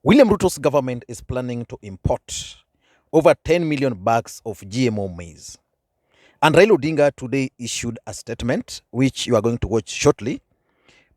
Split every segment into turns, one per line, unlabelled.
William Ruto's government is planning to import over 10 million bags of GMO maize. And Raila Odinga today issued a statement, which you are going to watch shortly.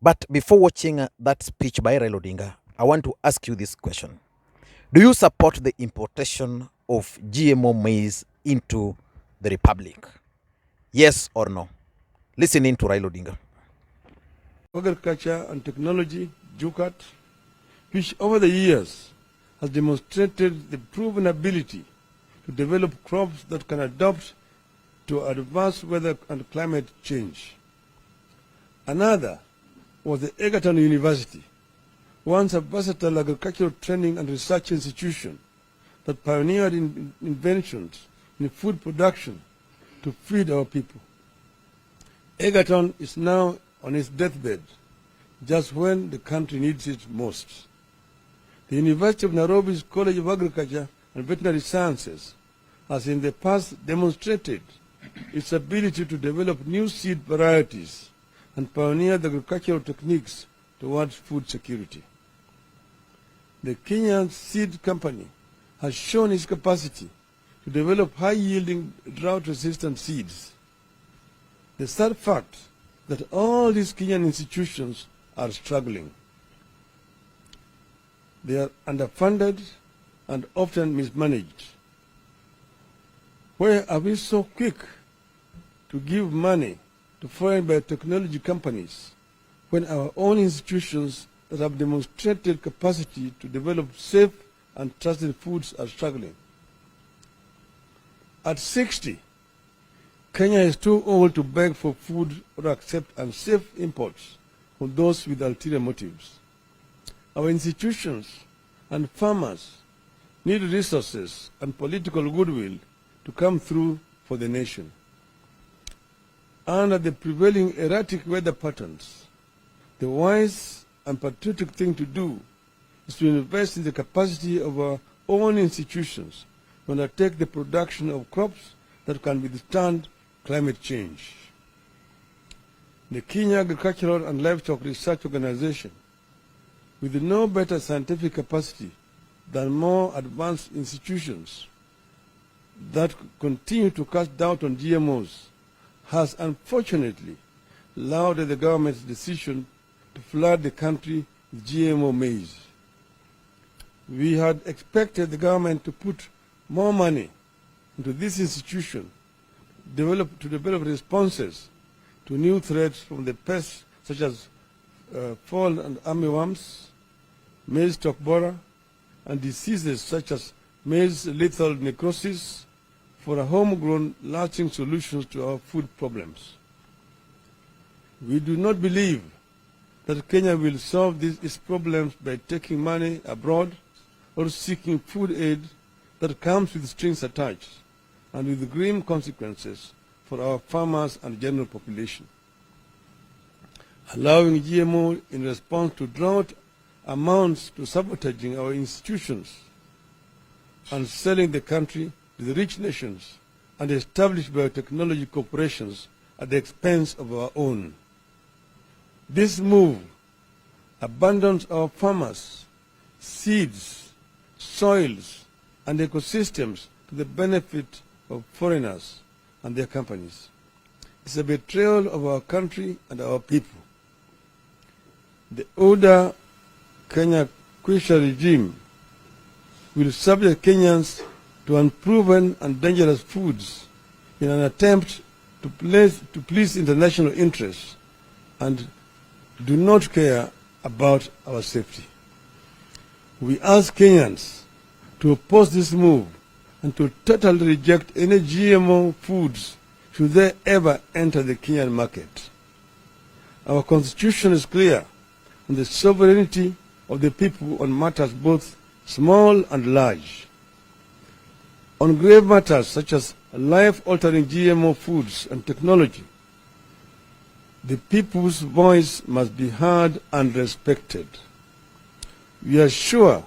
But before watching that speech by Raila Odinga, I want to ask you this question. Do you support the importation of GMO maize into the Republic? Yes or no? Listen in to Raila Odinga.
Agriculture and Technology, JUCAT, which over the years has demonstrated the proven ability to develop crops that can adapt to adverse weather and climate change. Another was the Egerton University, once a versatile agricultural training and research institution that pioneered inventions in food production to feed our people. Egerton is now on its deathbed, just when the country needs it most. The University of Nairobi's College of Agriculture and Veterinary Sciences has in the past demonstrated its ability to develop new seed varieties and pioneer the agricultural techniques towards food security. The Kenyan Seed Company has shown its capacity to develop high-yielding, drought-resistant seeds. The sad fact that all these Kenyan institutions are struggling. They are underfunded and often mismanaged. Why are we so quick to give money to foreign biotechnology companies when our own institutions that have demonstrated capacity to develop safe and trusted foods are struggling? At 60, Kenya is too old to beg for food or accept unsafe imports from those with ulterior motives. Our institutions and farmers need resources and political goodwill to come through for the nation. Under the prevailing erratic weather patterns, the wise and patriotic thing to do is to invest in the capacity of our own institutions to undertake the production of crops that can withstand climate change. The Kenya Agricultural and Livestock Research Organization, with no better scientific capacity than more advanced institutions that continue to cast doubt on GMOs, has unfortunately lauded the government's decision to flood the country with GMO maize. We had expected the government to put more money into this institution to develop responses to new threats from the pests such as fall and armyworms, maize stalk borer, and diseases such as maize lethal necrosis for a homegrown lasting solutions to our food problems. We do not believe that Kenya will solve its problems by taking money abroad or seeking food aid that comes with strings attached and with grim consequences for our farmers and general population. Allowing GMO in response to drought amounts to sabotaging our institutions and selling the country to the rich nations and established biotechnology corporations at the expense of our own. This move abandons our farmers, seeds, soils, and ecosystems to the benefit of foreigners and their companies. It's a betrayal of our country and our people. The older Kenya Kwisha regime will subject Kenyans to unproven and dangerous foods in an attempt to please international interests and do not care about our safety. We ask Kenyans to oppose this move and to totally reject any GMO foods should they ever enter the Kenyan market. Our constitution is clear on the sovereignty of the people on matters both small and large. On grave matters such as life-altering GMO foods and technology, the people's voice must be heard and respected. We are sure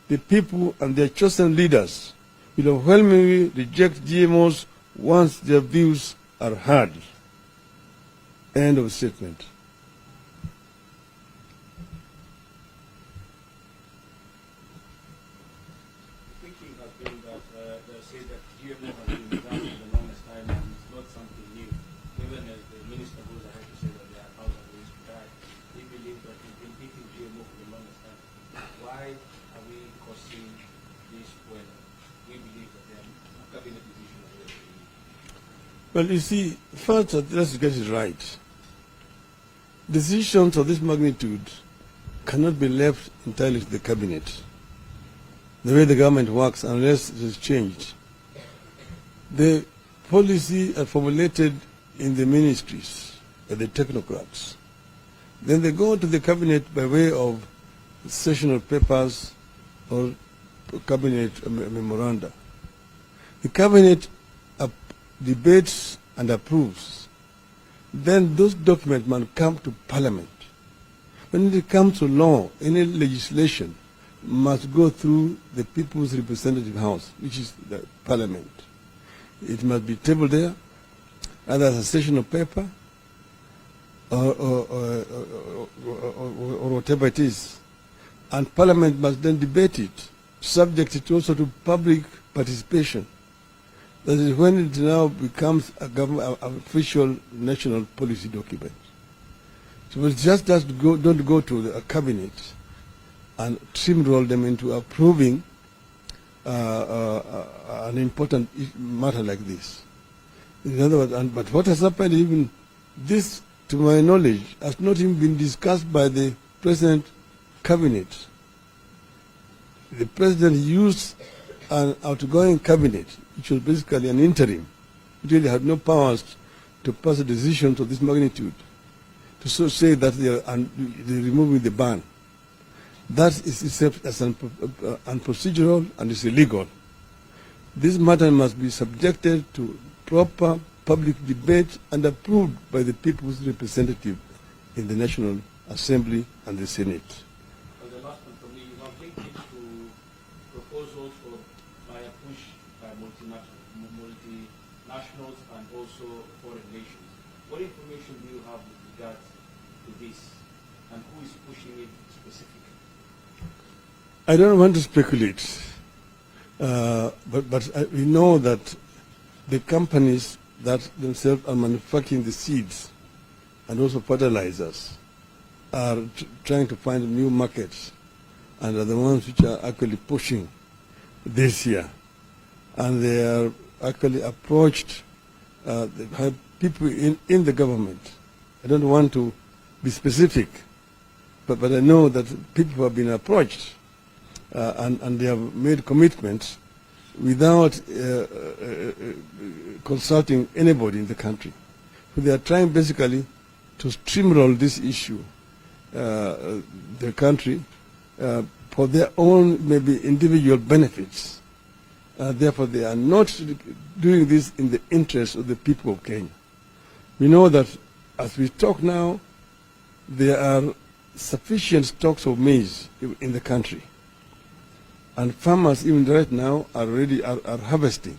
the people and their chosen leaders will overwhelmingly reject GMOs once their views are heard. End of statement.
has been that they say that GMO has been done for the longest time and it's not something new. Even as the minister goes ahead to say that there are 1,000 ways to die, we believe that we've been eating GMO for the longest time. Why are we causing this when we believe that there are cabinet decisions already?
Well, you see, first, let's get it right. Decisions of this magnitude cannot be left entirely to the cabinet, the way the government works, unless it is changed. The policy are formulated in the ministries by the technocrats. Then they go to the cabinet by way of sessional papers or cabinet memoranda. The cabinet debates and approves. Then those documents must come to Parliament. When it comes to law, any legislation must go through the People's Representative House, which is the Parliament. It must be tabled there, either as a session of paper or whatever it is. And Parliament must then debate it, subject it also to public participation. That is when it now becomes a government, official national policy document. So it's just don't go to a cabinet and trim-roll them into approving an important matter like this. In other words, but what has happened, even this, to my knowledge, has not even been discussed by the President Cabinet. The President used an outgoing cabinet, which was basically an interim, which really had no powers to pass a decision of this magnitude, to so say that they're removing the ban. That is itself as unprocedural and is illegal. This matter must be subjected to proper public debate and approved by the people's representative in the National Assembly and the Senate.
Well, the last one from me, you have linked it to proposals for by a push by multinationals and also foreign nations. What information do you have with regard to this, and who is pushing it specifically?
I don't want to speculate, but we know that the companies that themselves are manufacturing the seeds and also fertilizers are trying to find new markets, and are the ones which are actually pushing this year. And they are actually approached people in the government. I don't want to be specific, but I know that people have been approached and they have made commitments without consulting anybody in the country. So they are trying basically to steamroll this issue, the country, for their own maybe individual benefits. Therefore, they are not doing this in the interest of the people of Kenya. We know that as we talk now, there are sufficient stocks of maize in the country. And farmers even right now are harvesting.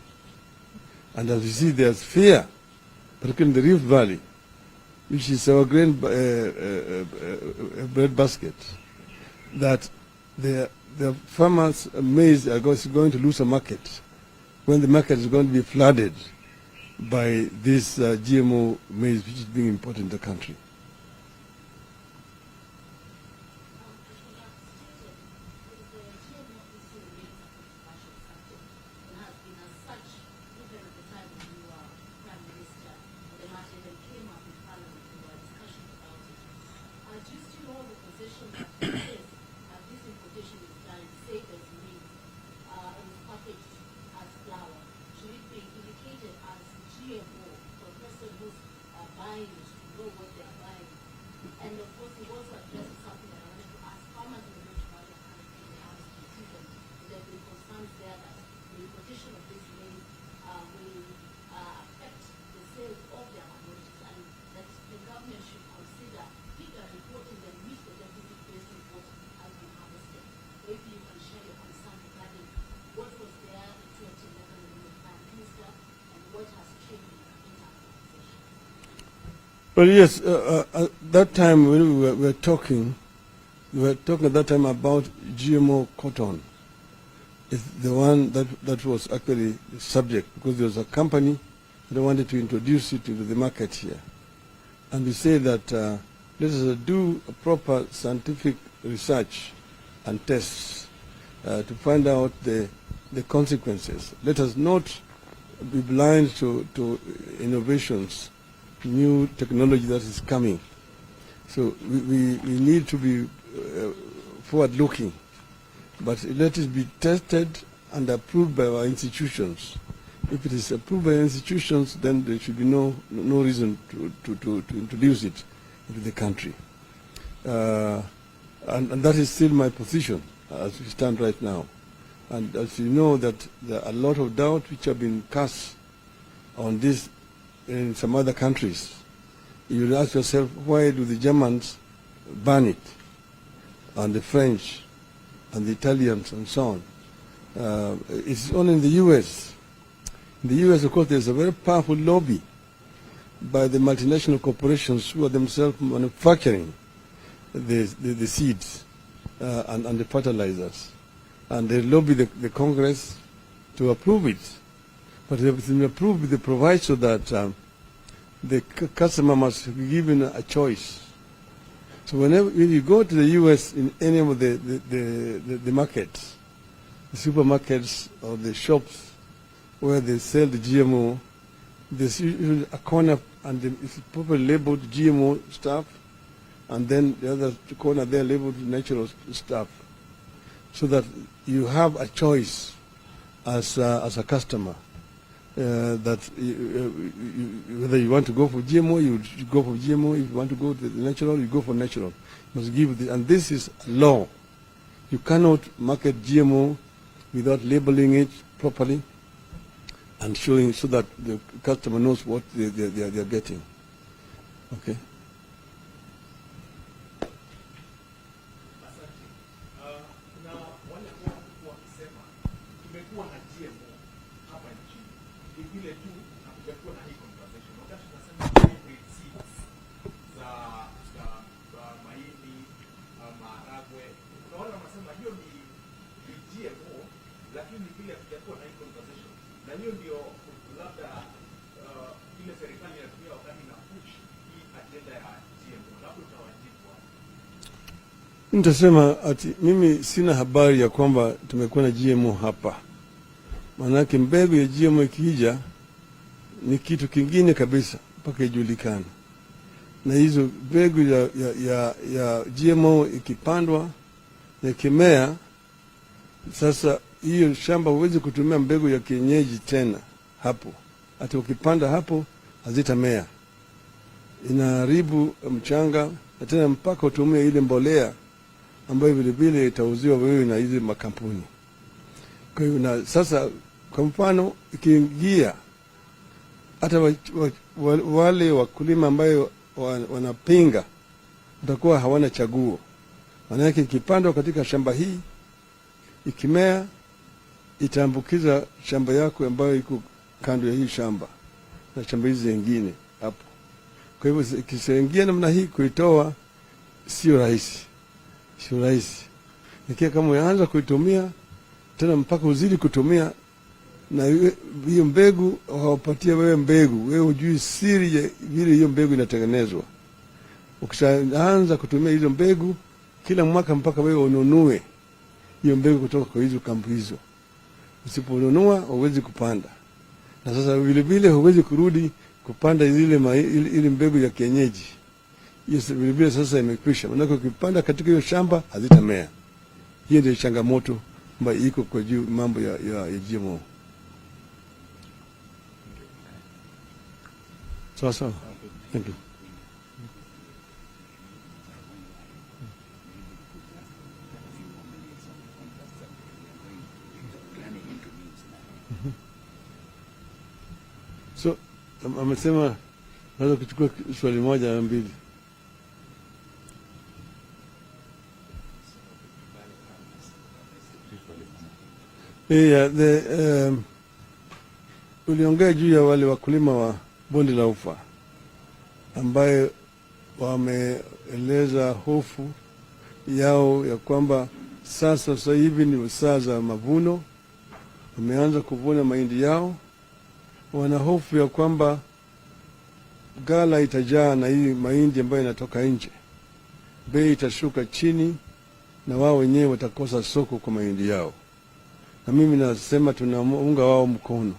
And as you see, there's fear, particularly in the Rift Valley, which is our grain bread basket, that the farmers' maize are going to lose a market when the market is going to be flooded by this GMO maize which is being imported in the country. Well, yes, at that time when we were talking at that time about GMO cotton. is the one that was actually the subject, because there was a company that wanted to introduce it into the market here. And we say that let us do a proper scientific research and tests to find out the consequences. Let us not be blind to innovations, new technology that is coming. So we need to be forward-looking, but let it be tested and approved by our institutions. If it is approved by institutions, then there should be no reason to introduce it into the country. And that is still my position as we stand right now. And as you know, that there are a lot of doubt which have been cast on this in some other countries. You will ask yourself, why do the Germans ban it, and the French, and the Italians, and so on? It's only in the U.S. In the U.S., of course, there's a very powerful lobby by the multinational corporations who are themselves manufacturing the seeds and the fertilizers. And they lobby the Congress to approve it. But it's been approved with the proviso that the customer must be given a choice. So when you go to the U.S. in any of the markets, the supermarkets or the shops where they sell the GMO, there's usually a corner and it's properly labeled GMO stuff, and then the other corner there labeled natural stuff, so that you have a choice as a customer. That whether you want to go for GMO, you go for GMO. If you want to go to the natural, you go for natural. You must give and this is law. You cannot market GMO without labeling it properly and showing so that the customer knows what they are getting. Okay. Nitasema ati mimi sina habari ya kwamba tumekuwa na GMO hapa. Manake mbegu ya GMO ikija ni kitu kingine kabisa mpaka ijulikane. Na hizo mbegu ya GMO ikipandwa na ikimea, sasa hiyo shamba huwezi kutumia mbegu ya kienyeji tena hapo. Ati ukipanda hapo hazitamea. Inaharibu mchanga na tena mpaka utumie ile mbolea ambayo vile vile itauziwa wewe na hizi makampuni. Kwa hiyo na sasa kwa mfano ikiingia hata wale wakulima ambayo wanapinga watakuwa hawana chaguo. Maana yake ikipandwa katika shamba hii, ikimea itaambukiza shamba yako ambayo iko kando ya hii shamba na shamba hizi zingine hapo. Kwa hivyo ikiingia namna hii, kuitoa sio rahisi. Sio rahisi. Nikia kama unaanza kuitumia tena mpaka uzidi kutumia, na hiyo mbegu hawapatia wewe mbegu, wewe hujui siri ya vile hiyo mbegu inatengenezwa. Ukishaanza kutumia hizo mbegu kila mwaka mpaka wewe ununue hiyo mbegu kutoka kwa hizo kampuni hizo. Usiponunua huwezi kupanda. Na sasa vile vile huwezi kurudi kupanda ile mbegu ya kienyeji. Hiyo vile vile sasa imekwisha. Maana ukipanda katika hiyo shamba hazitamea. Hiyo ndio changamoto ambayo iko kwa juu mambo ya GMO. Sawa. Thank you. So, amesema naweza kuchukua swali moja au mbili. Uliongea juu ya wale wakulima wa bonde la Ufa ambaye wameeleza hofu yao ya kwamba sasa hivi ni saa za mavuno wameanza kuvuna mahindi yao. Wana hofu ya kwamba ghala itajaa na hii mahindi ambayo inatoka nje, bei itashuka chini na wao wenyewe watakosa soko kwa mahindi yao. Na mimi nasema tunaunga wao mkono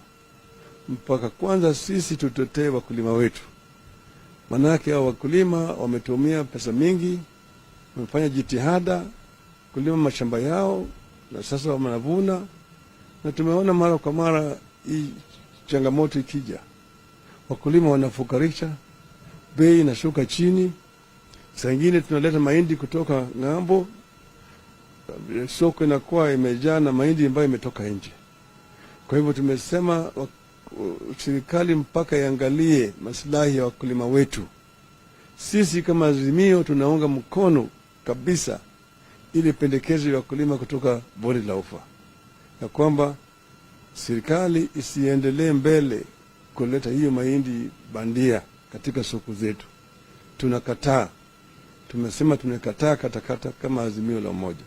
mpaka kwanza sisi tutetee wakulima wetu, manake hao wakulima wametumia pesa mingi, wamefanya jitihada kulima mashamba yao na sasa wanavuna, na tumeona mara kwa mara hii changamoto ikija, wakulima wanafukarisha, bei inashuka chini. Saa nyingine tunaleta mahindi kutoka ng'ambo, soko inakuwa imejaa na mahindi ambayo imetoka nje. Kwa hivyo tumesema serikali mpaka iangalie maslahi ya wakulima wetu. Sisi kama Azimio tunaunga mkono kabisa ile pendekezo ya wakulima kutoka bonde la Ufa ya kwamba serikali isiendelee mbele kuleta hiyo mahindi bandia katika soko zetu. Tunakataa. Tumesema tunakataa katakata kama Azimio la Umoja.